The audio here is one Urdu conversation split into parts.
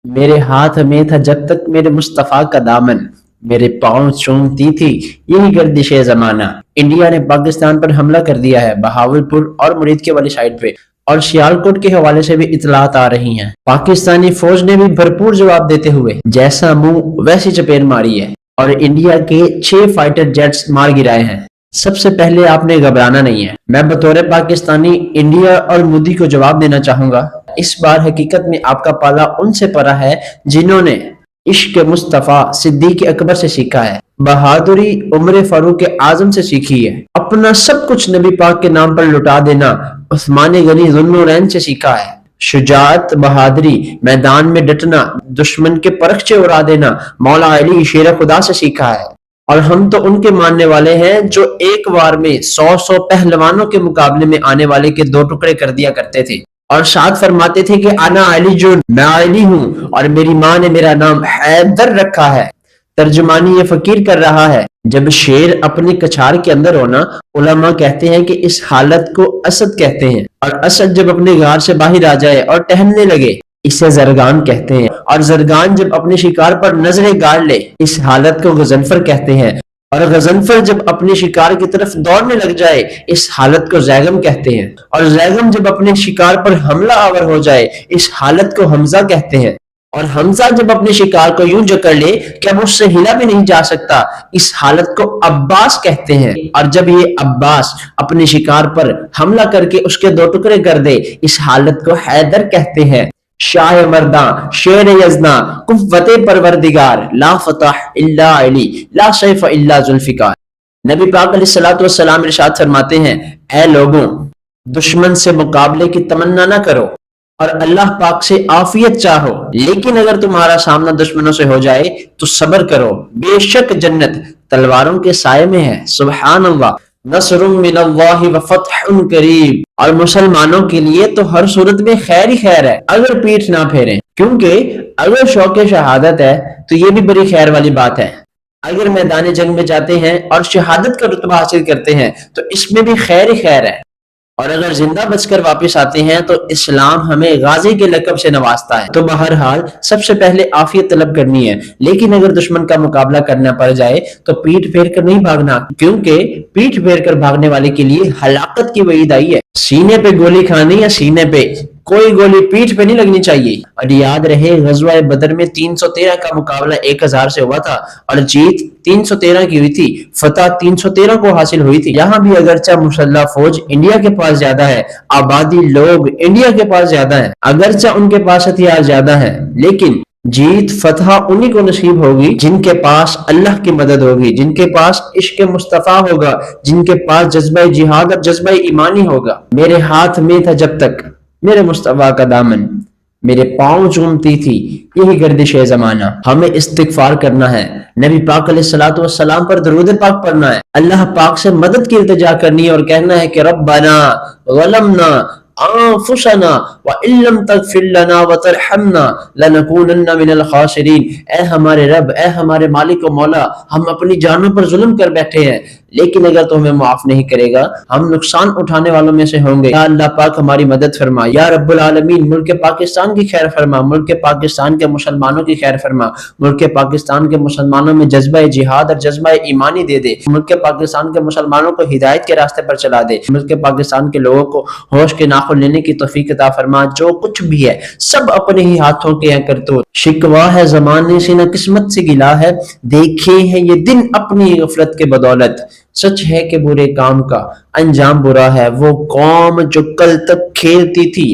میرے ہاتھ میں تھا جب تک میرے مصطفیٰ کا دامن، میرے پاؤں چومتی تھی یہی گردش زمانہ۔ انڈیا نے پاکستان پر حملہ کر دیا ہے بہاولپور اور مرید کے والی سائڈ پہ، اور سیالکوٹ کے حوالے سے بھی اطلاعات آ رہی ہیں۔ پاکستانی فوج نے بھی بھرپور جواب دیتے ہوئے جیسا منہ ویسی چپیڑ ماری ہے، اور انڈیا کے 6 فائٹر جیٹس مار گرائے ہیں۔ سب سے پہلے آپ نے گھبرانا نہیں ہے۔ میں بطور پاکستانی انڈیا اور مودی کو جواب دینا چاہوں گا، اس بار حقیقت میں آپ کا پالا ان سے پڑا ہے جنہوں نے عشق مصطفیٰ صدیق اکبر سے سیکھا ہے، بہادری عمر فاروق اعظم سے سیکھی ہے، اپنا سب کچھ نبی پاک کے نام پر لٹا دینا عثمان غنی ذوالنورین سے سیکھا ہے، شجاعت بہادری میدان میں ڈٹنا دشمن کے پرخچے اڑا دینا مولا علی شیر خدا سے سیکھا ہے۔ اور ہم تو ان کے ماننے والے ہیں جو ایک وار میں 100 پہلوانوں کے مقابلے میں آنے والے کے 2 ٹکڑے کر دیا کرتے تھے، اور ساتھ فرماتے تھے کہ انا علی جون، میں علی ہوں اور میری ماں نے میرا نام حیدر رکھا ہے۔ ترجمانی یہ فقیر کر رہا ہے، جب شیر اپنی کچھار کے اندر ہونا، علماء کہتے ہیں کہ اس حالت کو اسد کہتے ہیں، اور اسد جب اپنے غار سے باہر آ جائے اور ٹہلنے لگے اسے زرگان کہتے ہیں، اور زرگان جب اپنے شکار پر نظریں گاڑ لے اس حالت کو غضنفر کہتے ہیں، اور غضنفر جب اپنے شکار کی طرف دوڑنے لگ جائے اس حالت کو زیغم کہتے ہیں، اور زیغم جب اپنے شکار پر حملہ آور ہو جائے اس حالت کو حمزہ کہتے ہیں، اور حمزہ جب اپنے شکار کو یوں جکڑ لے کہ اب اس سے ہلا بھی نہیں جا سکتا اس حالت کو عباس کہتے ہیں، اور جب یہ عباس اپنے شکار پر حملہ کر کے اس کے 2 ٹکڑے کر دے اس حالت کو حیدر کہتے ہیں۔ شاہ مرداں شیر یزداں قوت پروردگار، لا فتح الا علی، لا سیف الا ذوالفقار۔ نبی پاک علیہ الصلوۃ والسلام ارشاد فرماتے ہیں، اے لوگوں، دشمن سے مقابلے کی تمنا نہ کرو اور اللہ پاک سے عافیت چاہو، لیکن اگر تمہارا سامنا دشمنوں سے ہو جائے تو صبر کرو، بے شک جنت تلواروں کے سائے میں ہے۔ سبحان اللہ، نصر من اللہ وفتح قریب۔ اور مسلمانوں کے لیے تو ہر صورت میں خیر ہی خیر ہے اگر پیٹھ نہ پھیریں، کیونکہ اگر شوق شہادت ہے تو یہ بھی بڑی خیر والی بات ہے۔ اگر میدان جنگ میں جاتے ہیں اور شہادت کا رتبہ حاصل کرتے ہیں تو اس میں بھی خیر ہی خیر ہے، اور اگر زندہ بچ کر واپس آتے ہیں تو اسلام ہمیں غازی کے لقب سے نوازتا ہے۔ تو بہرحال سب سے پہلے عافیت طلب کرنی ہے، لیکن اگر دشمن کا مقابلہ کرنا پڑ جائے تو پیٹ پھیر کر نہیں بھاگنا، کیونکہ پیٹ پھیر کر بھاگنے والے کے لیے ہلاکت کی وعید آئی ہے۔ سینے پہ گولی کھانی یا سینے پہ، کوئی گولی پیٹھ پہ نہیں لگنی چاہیے۔ اور یاد رہے غزوہ بدر میں 313 کا مقابلہ 1000 سے ہوا تھا، اور جیت 313 کی ہوئی تھی، فتح 313 کو حاصل ہوئی تھی۔ یہاں بھی اگرچہ مسلح فوج انڈیا کے پاس زیادہ ہے، آبادی لوگ انڈیا کے پاس زیادہ ہیں، اگرچہ ان کے پاس ہتھیار زیادہ ہیں، لیکن جیت فتح انہی کو نصیب ہوگی جن کے پاس اللہ کی مدد ہوگی، جن کے پاس عشق مصطفیٰ ہوگا، جن کے پاس جذبہ جہاد اور جذبہ ایمانی ہوگا۔ میرے ہاتھ میں تھا جب تک میرے مصطفیٰ کا دامن، میرے پاؤں چومتی تھی یہی گردش زمانہ۔ ہمیں استغفار کرنا ہے، نبی پاک علیہ الصلوۃ والسلام پر درود پاک پڑھنا ہے، اللہ پاک سے مدد کی التجا کرنی ہے، اور کہنا ہے کہ ربنا ظلمنا انفسنا وان لم تغفر لنا وترحمنا لنکونن من الخاسرین۔ اے ہمارے رب، اے ہمارے مالک و مولا، ہم اپنی جانوں پر ظلم کر بیٹھے ہیں، لیکن اگر تو ہمیں معاف نہیں کرے گا ہم نقصان اٹھانے والوں میں سے ہوں گے۔ یا اللہ پاک ہماری مدد فرما، یا رب العالمین ملک پاکستان کی خیر فرما، ملک پاکستان کے مسلمانوں کی خیر فرما، ملک پاکستان کے مسلمانوں میں جذبہ جہاد اور جذبہ ایمانی دے دے، ملک پاکستان کے مسلمانوں کو ہدایت کے راستے پر چلا دے، ملک پاکستان کے لوگوں کو ہوش کے ناخن لینے کی توفیق عطا فرما۔ جو کچھ بھی ہے سب اپنے ہی ہاتھوں کے ہیں کرتوت، شکوا ہے زمانے سے نہ قسمت سے گلا ہے، دیکھے ہیں یہ دن اپنی غفلت کے بدولت، سچ ہے کہ برے کام کا انجام برا ہے، وہ قوم جو کل تک کھیلتی تھی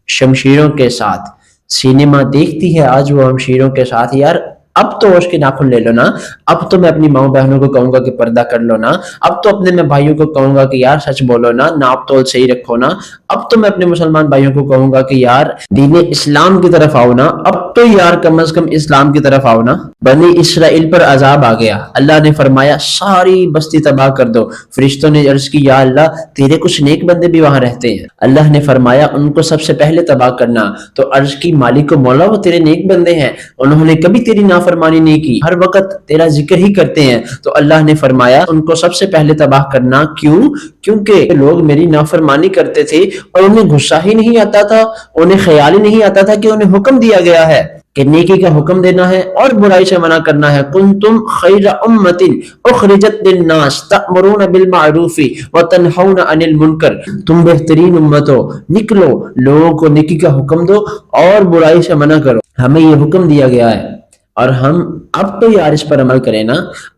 شمشیروں کے ساتھ، سینما دیکھتی ہے آج وہ شمشیروں کے ساتھ۔ یار اب تو ہوش کے ناخن لے لو نا، اب تو میں اپنی ماؤں بہنوں کو کہوں گا کہ پردہ کر لو نا، اب تو اپنے میں بھائیوں کو کہوں گا کہ یار سچ بولو نا، ناپ تول صحیح رکھو نا، اب تو میں اپنے مسلمان بھائیوں کو کہوں گا کہ یار دین اسلام کی طرف آؤ نا، اب تو یار کم از کم اسلام کی طرف آؤ نا۔ بنی اسرائیل پر عذاب آ گیا، اللہ نے فرمایا ساری بستی تباہ کر دو، فرشتوں نے عرض کی یا اللہ تیرے کچھ نیک بندے بھی وہاں رہتے ہیں، اللہ نے فرمایا ان کو سب سے پہلے تباہ کرنا، تو عرض کی مالک و مولا وہ تیرے نیک بندے ہیں، انہوں نے کبھی تیری نافرمانی نہیں کی، ہر وقت تیرا ذکر ہی کرتے ہیں، تو اللہ نے فرمایا ان کو سب سے پہلے تباہ کرنا۔ کیوں؟ کیونکہ لوگ میری نافرمانی کرتے تھے اور انہیں غصہ ہی نہیں آتا تھا، انہیں خیال ہی نہیں آتا تھا کہ انہیں حکم دیا گیا ہے کہ نیکی کا حکم دینا ہے اور برائی سے منع کرنا ہے. کنتم خیر امت اخرجت للناس تأمرون بالمعروف وتنہون عن المنکر. تم بہترین امت ہو، نکلو لوگوں کو نیکی کا حکم دو اور برائی سے منع کرو. ہمیں یہ حکم دیا گیا ہے اور ہم اب تو یار اس پر عمل کریں نا.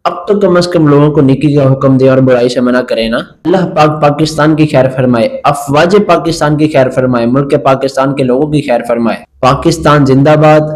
اب تو کم از کم لوگوں کو نیکی کا حکم دے اور برائی سے منع کریں نا. اللہ پاک پاکستان کی خیر فرمائے، افواج پاکستان کی خیر فرمائے، ملک پاکستان کے لوگوں کی خیر فرمائے. پاکستان زندہ باد،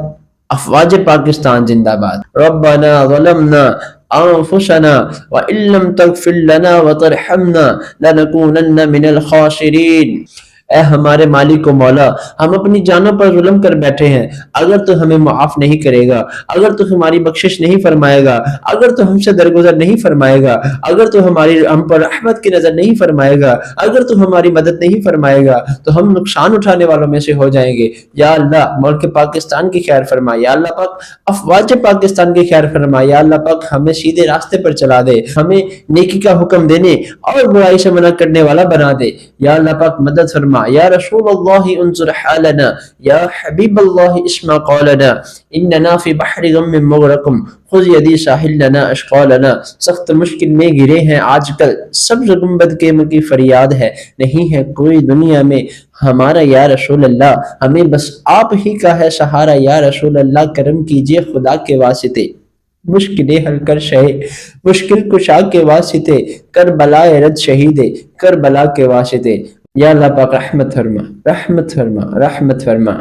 افواج پاکستان زندہ باد. ربنا ظلمنا انفسنا وان لم تغفر لنا وترحمنا لنكونن من الخاسرین. اے ہمارے مالک و مولا، ہم اپنی جانوں پر ظلم کر بیٹھے ہیں. اگر تو ہمیں معاف نہیں کرے گا، اگر تو ہماری بخشش نہیں فرمائے گا، اگر تو ہم سے درگزر نہیں فرمائے گا، اگر تو ہم پر رحمت کی نظر نہیں فرمائے گا، اگر تو ہماری مدد نہیں فرمائے گا تو ہم نقصان اٹھانے والوں میں سے ہو جائیں گے. یا اللہ ملک پاکستان کی خیر فرما. یا اللہ پاک افواج پاکستان کی خیر فرما. یا اللہ پاک ہمیں سیدھے راستے پر چلا دے، ہمیں نیکی کا حکم دینے اور برائی سے منع کرنے والا بنا دے. یا اللہ پاک مدد فرما. یا رسول اللہ انظر حالنا، یا حبیب اللہ اسمع قولنا، اننا فی بحر غم مغرقم خذ یدی ساحل لنا اشقالنا. سخت مشکل میں گرے ہیں آج کل، سبز گنبد کے کی فریاد ہے، نہیں ہے کوئی دنیا میں ہمارا یا رسول اللہ، ہمیں بس آپ ہی کا ہے سہارا. یا رسول اللہ کرم کیجئے خدا کے واسطے، مشکلیں حل کر شہ مشکل کشا کے واسطے، کربلا رد شہید کربلا کے واسطے. یا اللہ پاک رحمت فرما، رحمت فرما، رحمت فرما.